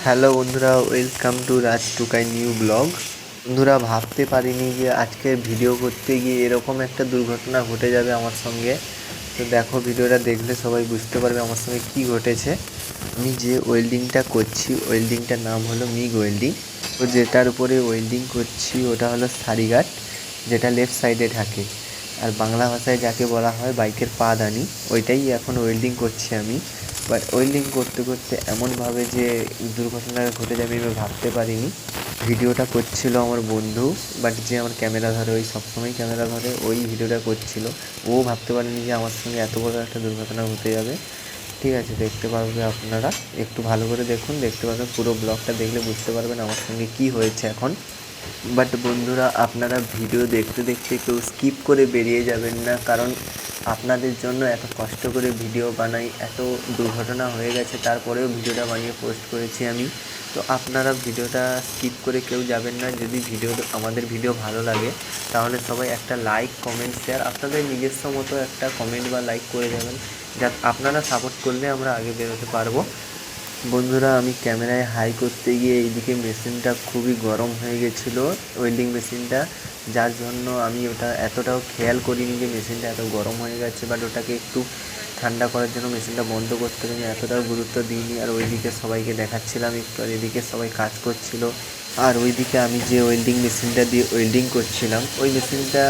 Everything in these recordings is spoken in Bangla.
হ্যালো বন্ধুরা, welcome to Raj Tukai new blog. বন্ধুরা, ভাবতে পারিনি যে আজকে ভিডিও করতে গিয়ে এরকম একটা দুর্ঘটনা ঘটে যাবে আমার সঙ্গে। তো দেখো, ভিডিওটা দেখলে সবাই বুঝতে পারবে আমার সঙ্গে কী ঘটেছে। আমি যে ওয়েল্ডিংটা করছি, ওয়েল্ডিংটার নাম হলো মিগ ওয়েল্ডিং। তো যেটার উপরে ওয়েল্ডিং করছি ওটা হলো সারিগাট, যেটা লেফট সাইডে থাকে। আর বাংলা ভাষায় যাকে বলা হয় বাইকের পাদানি, ওইটাই এখন ওয়েল্ডিং করছি আমি। বাট ওয়েল্ডিং করতে করতে এমনভাবে যে দুর্ঘটনা ঘটে যাবে আমি ভাবতে পারিনি। ভিডিওটা করছিল আমার বন্ধু, বাট যে আমার ক্যামেরা ধরে, ওই সবসময় ক্যামেরা ধরে, ওই ভিডিওটা করছিল। ও ভাবতে পারেনি যে আমার সঙ্গে এত বড় একটা দুর্ঘটনা ঘটে যাবে। ঠিক আছে, দেখতে পারবে আপনারা, একটু ভালো করে দেখুন, দেখতে পারবেন। পুরো ব্লগটা দেখলে বুঝতে পারবেন আমার সঙ্গে কী হয়েছে এখন। বাট বন্ধুরা, আপনারা ভিডিও দেখতে দেখতে কেউ স্কিপ করে বেরিয়ে যাবেন না, কারণ আপনাদের জন্য এত কষ্ট করে ভিডিও বানাই, এত দুর্ঘটনা হয়ে গেছে তারপরেও ভিডিওটা বানিয়ে পোস্ট করেছি আমি। তো আপনারা ভিডিওটা স্কিপ করে কেউ যাবেন না। যদি আমাদের ভিডিও ভালো লাগে তাহলে সবাই একটা লাইক, কমেন্ট, শেয়ার, আপনাদের নিজস্ব মতো একটা কমেন্ট বা লাইক করে যাবেন। আপনারা সাপোর্ট করলে আমরা আগে বেরোতে পারবো। বন্ধুরা, আমি ক্যামেরায় হাই করতে গিয়ে এইদিকে মেশিনটা খুবই গরম হয়ে গেছিলো, ওয়েল্ডিং মেশিনটা। যার জন্য আমি ওটা এতটাও খেয়াল করিনি যে মেশিনটা এত গরম হয়ে গেছে। বাট ওটাকে একটু ঠান্ডা করার জন্য মেশিনটা বন্ধ করতে আমি এতটাও গুরুত্ব দিইনি। আর ওইদিকে সবাইকে দেখাচ্ছিলাম একটু, আর এদিকে সবাই কাজ করছিল। আর ওইদিকে আমি যে ওয়েল্ডিং মেশিনটা দিয়ে ওয়েল্ডিং করছিলাম, ওই মেশিনটা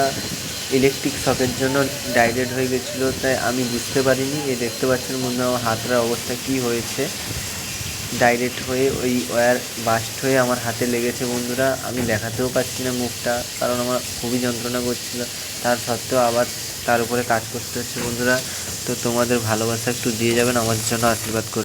ইলেকট্রিক শকের জন্য ডাইরেক্ট হয়ে গেছিলো, তাই আমি বুঝতে পারিনি। দেখতে পাচ্ছেন বন্ধু আমার হাতের অবস্থা কী হয়েছে। ডাইরেক্ট হয়ে ওই ওয়্যার বাস্ট হয়ে আমার হাতে লেগেছে বন্ধুরা। আমি দেখাতেও পাচ্ছি না মুখটা, কারণ আমার খুবই যন্ত্রণা করছিল। তার সত্ত্বেও আবার তার উপরে কাজ করতে হচ্ছে বন্ধুরা। তো তোমাদের ভালোবাসা একটু দিয়ে যাবেন, আমার জন্য আশীর্বাদ করবেন।